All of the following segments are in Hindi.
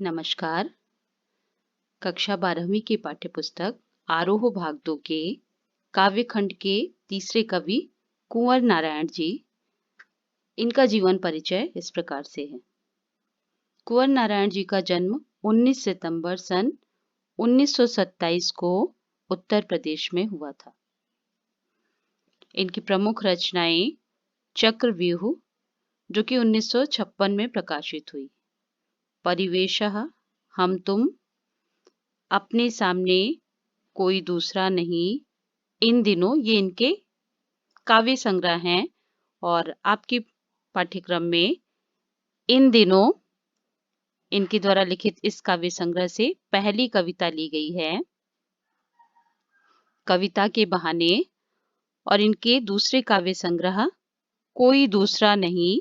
नमस्कार। कक्षा 12वीं की पाठ्यपुस्तक आरोह भाग 2 के काव्यखंड के तीसरे कवि कुंवर नारायण जी, इनका जीवन परिचय इस प्रकार से है। कुंवर नारायण जी का जन्म 19 सितंबर सन 1927 को उत्तर प्रदेश में हुआ था। इनकी प्रमुख रचनाएं चक्रव्यूह, जो कि 1956 में प्रकाशित हुई, परिवेशः, हम तुम, अपने सामने कोई दूसरा नहीं, इन दिनों, ये इनके काव्य संग्रह हैं। और आपके पाठ्यक्रम में इन दिनों इनके द्वारा लिखित इस काव्य संग्रह से पहली कविता ली गई है, कविता के बहाने। और इनके दूसरे काव्य संग्रह कोई दूसरा नहीं,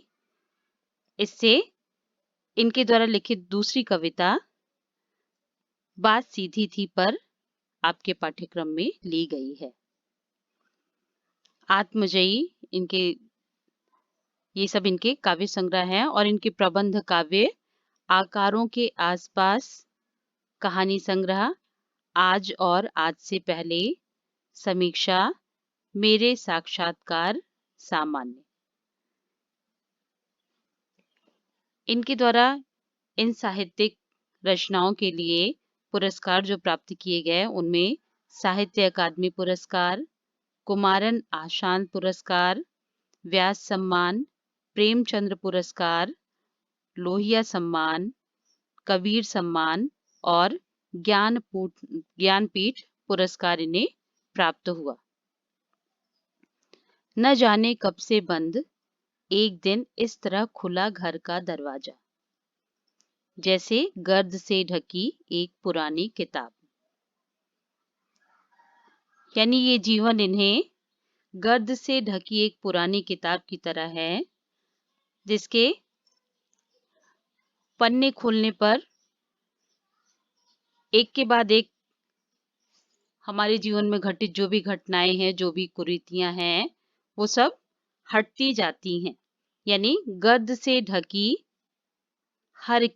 इससे इनके द्वारा लिखित दूसरी कविता बात सीधी थी पर आपके पाठ्यक्रम में ली गई है। आत्मजयी, ये सब इनके काव्य संग्रह हैं। और इनके प्रबंध काव्य आकारों के आसपास, कहानी संग्रह, आज और आज से पहले, समीक्षा, मेरे साक्षात्कार, सामान्य, इनके द्वारा इन साहित्यिक रचनाओं के लिए पुरस्कार जो प्राप्त किए गए, उनमें साहित्य अकादमी पुरस्कार, कुमारन आशान पुरस्कार, व्यास सम्मान, प्रेमचंद्र पुरस्कार, लोहिया सम्मान, कबीर सम्मान और ज्ञानपीठ पुरस्कार इन्हें प्राप्त हुआ। न जाने कब से बंद, एक दिन इस तरह खुला घर का दरवाजा, जैसे गर्द से ढकी एक पुरानी किताब। यानी ये जीवन इन्हें गर्द से ढकी एक पुरानी किताब की तरह है, जिसके पन्ने खोलने पर एक के बाद एक हमारे जीवन में घटित जो भी घटनाएं हैं, जो भी कुरीतियां हैं, वो सब हटती जाती हैं। यानी गर्द से ढकी हर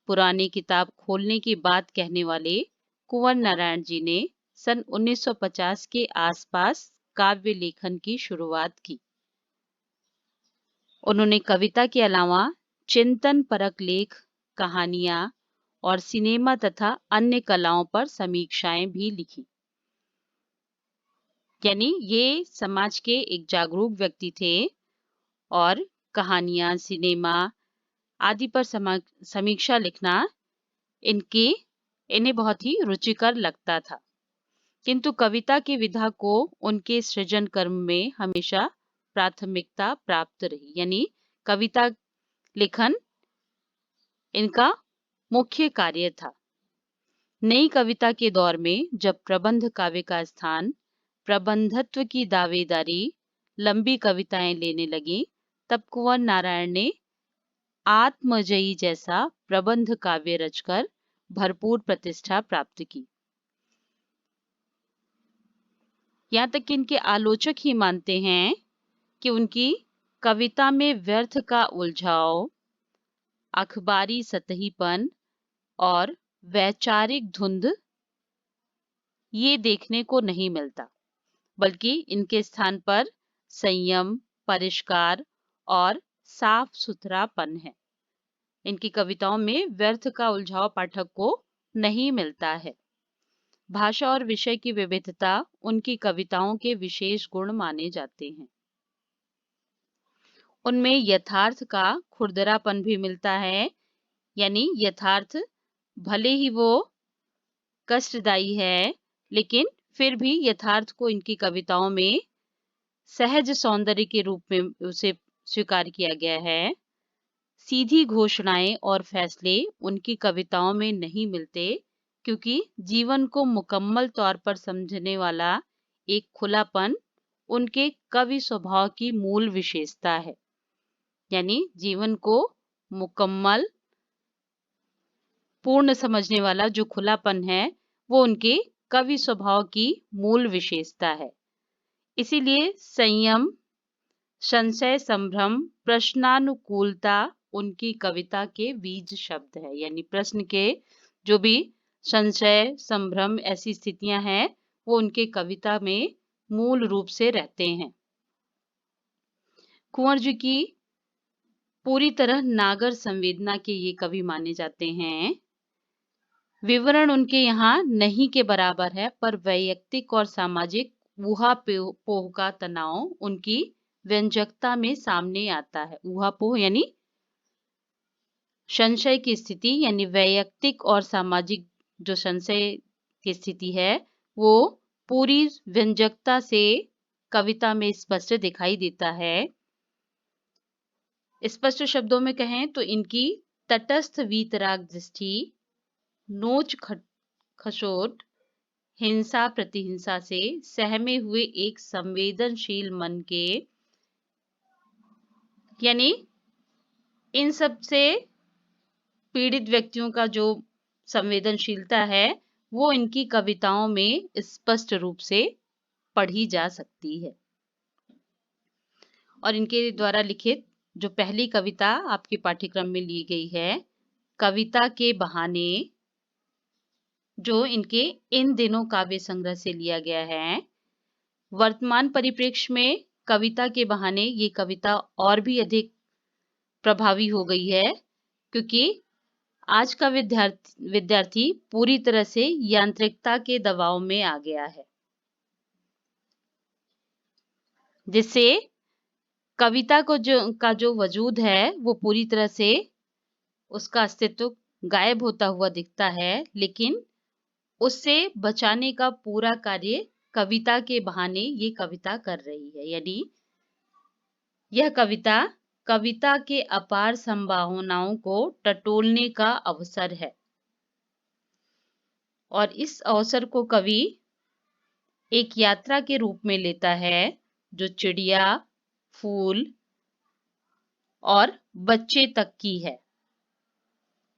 पुरानी किताब खोलने की बात कहने वाले कुंवर नारायण जी ने सन 1950 के आसपास काव्य लेखन की शुरुआत की। उन्होंने कविता के अलावा चिंतन परक लेख, कहानियां और सिनेमा तथा अन्य कलाओं पर समीक्षाएं भी लिखी। यानी ये समाज के एक जागरूक व्यक्ति थे और कहानियां, सिनेमा आदि पर समीक्षा लिखना इन्हें बहुत ही रुचिकर लगता था। किंतु कविता की विधा को उनके सृजन कर्म में हमेशा प्राथमिकता प्राप्त रही। यानी कविता लेखन इनका मुख्य कार्य था। नई कविता के दौर में जब प्रबंध काव्य का स्थान प्रबंधत्व की दावेदारी लंबी कविताएं लेने लगी, तब कुंवर नारायण ने आत्मजयी जैसा प्रबंध काव्य रचकर भरपूर प्रतिष्ठा प्राप्त की। यहाँ तक कि इनके आलोचक ही मानते हैं कि उनकी कविता में व्यर्थ का उलझाव, अखबारी सतहीपन और वैचारिक धुंध ये देखने को नहीं मिलता, बल्कि इनके स्थान पर संयम, परिष्कार और साफ सुथरापन है। इनकी कविताओं में व्यर्थ का उलझाव पाठक को नहीं मिलता है। भाषा और विषय की विविधता उनकी कविताओं के विशेष गुण माने जाते हैं। उनमें यथार्थ का खुरदरापन भी मिलता है। यानी यथार्थ भले ही वो कष्टदायी है, लेकिन फिर भी यथार्थ को इनकी कविताओं में सहज सौंदर्य के रूप में उसे स्वीकार किया गया है। सीधी घोषणाएं और फैसले उनकी कविताओं में नहीं मिलते, क्योंकि जीवन को मुकम्मल तौर पर समझने वाला एक खुलापन उनके कवि स्वभाव की मूल विशेषता है। यानी जीवन को मुकम्मल, पूर्ण समझने वाला जो खुलापन है, वो उनके कवि स्वभाव की मूल विशेषता है। इसीलिए संयम, संशय संभ्रम, प्रश्नानुकूलता उनकी कविता के बीज शब्द है। यानी प्रश्न के जो भी संशय, संभ्रम ऐसी स्थितियां हैं वो उनके कविता में मूल रूप से रहते हैं। कुंवर जी की पूरी तरह नागर संवेदना के ये कवि माने जाते हैं। विवरण उनके यहाँ नहीं के बराबर है, पर वैयक्तिक और सामाजिक ऊहापोह का तनाव उनकी व्यंजकता में सामने आता है। ऊहापोह यानी संशय की स्थिति, यानी वैयक्तिक और सामाजिक जो संशय की स्थिति है वो पूरी व्यंजकता से कविता में स्पष्ट दिखाई देता है। स्पष्ट शब्दों में कहें तो इनकी तटस्थ वीतराग दृष्टि, नोच खसोट, हिंसा प्रतिहिंसा से सहमे हुए एक संवेदनशील मन के, यानी इन सब से पीड़ित व्यक्तियों का जो संवेदनशीलता है वो इनकी कविताओं में स्पष्ट रूप से पढ़ी जा सकती है। और इनके द्वारा लिखित जो पहली कविता आपके पाठ्यक्रम में ली गई है, कविता के बहाने, जो इनके इन दिनों काव्य संग्रह से लिया गया है। वर्तमान परिप्रेक्ष्य में कविता के बहाने ये कविता और भी अधिक प्रभावी हो गई है, क्योंकि आज का विद्यार्थी पूरी तरह से यांत्रिकता के दबाव में आ गया है, जिससे कविता का जो वजूद है वो पूरी तरह से उसका अस्तित्व गायब होता हुआ दिखता है। लेकिन उससे बचाने का पूरा कार्य कविता के बहाने ये कविता कर रही है। यानी यह कविता के अपार संभावनाओं को टटोलने का अवसर है, और इस अवसर को कवि एक यात्रा के रूप में लेता है, जो चिड़िया, फूल और बच्चे तक की है।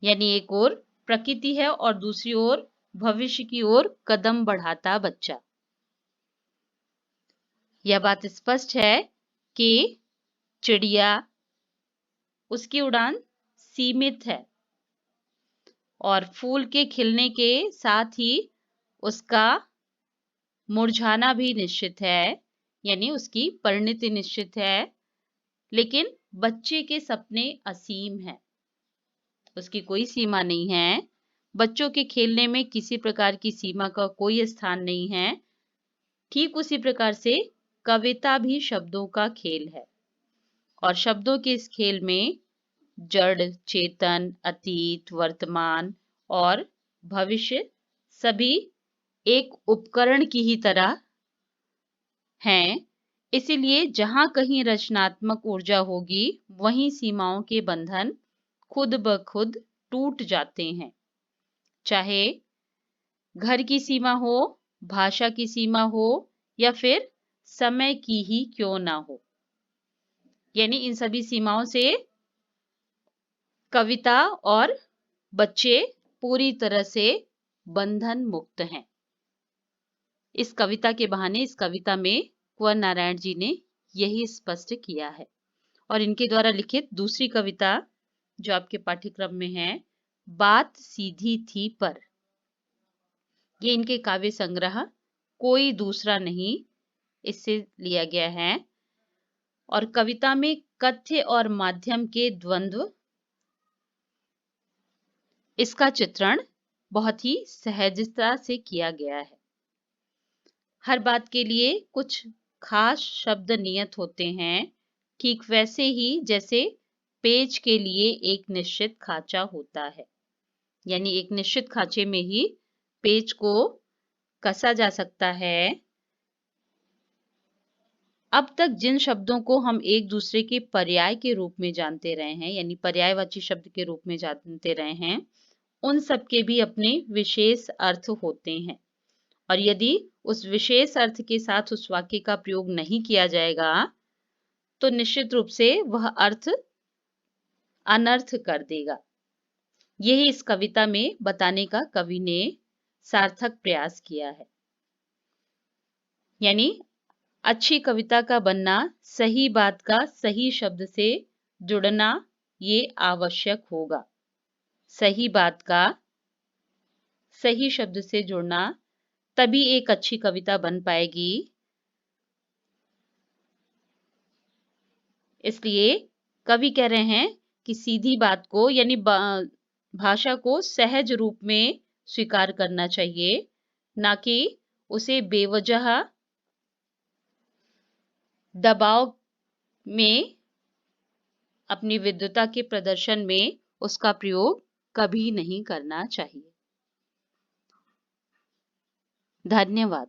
यानी एक ओर प्रकृति है और दूसरी ओर भविष्य की ओर कदम बढ़ाता बच्चा। यह बात स्पष्ट है कि चिड़िया, उसकी उड़ान सीमित है और फूल के खिलने के साथ ही उसका मुरझाना भी निश्चित है, यानी उसकी परिणति निश्चित है। लेकिन बच्चे के सपने असीम हैं, उसकी कोई सीमा नहीं है। बच्चों के खेलने में किसी प्रकार की सीमा का कोई स्थान नहीं है। ठीक उसी प्रकार से कविता भी शब्दों का खेल है, और शब्दों के इस खेल में जड़, चेतन, अतीत, वर्तमान और भविष्य सभी एक उपकरण की ही तरह हैं। इसीलिए जहां कहीं रचनात्मक ऊर्जा होगी, वहीं सीमाओं के बंधन खुद ब खुद टूट जाते हैं। चाहे घर की सीमा हो, भाषा की सीमा हो, या फिर समय की ही क्यों ना हो। यानी इन सभी सीमाओं से कविता और बच्चे पूरी तरह से बंधन मुक्त हैं। इस कविता के बहाने, इस कविता में कुंवर नारायण जी ने यही स्पष्ट किया है। और इनके द्वारा लिखित दूसरी कविता जो आपके पाठ्यक्रम में है, बात सीधी थी पर, ये इनके काव्य संग्रह कोई दूसरा नहीं इससे लिया गया है। और कविता में कथ्य और माध्यम के द्वंद्व, इसका चित्रण बहुत ही सहजता से किया गया है। हर बात के लिए कुछ खास शब्द नियत होते हैं, ठीक वैसे ही जैसे पेज के लिए एक निश्चित खांचा होता है। यानी एक निश्चित खांचे में ही पेज को कसा जा सकता है। अब तक जिन शब्दों को हम एक दूसरे के पर्याय के रूप में जानते रहे हैं, यानी पर्यायवाची शब्द के रूप में जानते रहे हैं, उन सब के भी अपने विशेष अर्थ होते हैं। और यदि उस विशेष अर्थ के साथ उस वाक्य का प्रयोग नहीं किया जाएगा, तो निश्चित रूप से वह अर्थ अनर्थ कर देगा। यही इस कविता में बताने का कवि ने सार्थक प्रयास किया है। यानी अच्छी कविता का बनना सही बात का सही शब्द से जुड़ना ये आवश्यक होगा। सही बात का सही शब्द से जुड़ना, तभी एक अच्छी कविता बन पाएगी। इसलिए कवि कह रहे हैं कि सीधी बात को यानी भाषा को सहज रूप में स्वीकार करना चाहिए, ना कि उसे बेवजह दबाव में अपनी विद्वता के प्रदर्शन में उसका प्रयोग कभी नहीं करना चाहिए। धन्यवाद।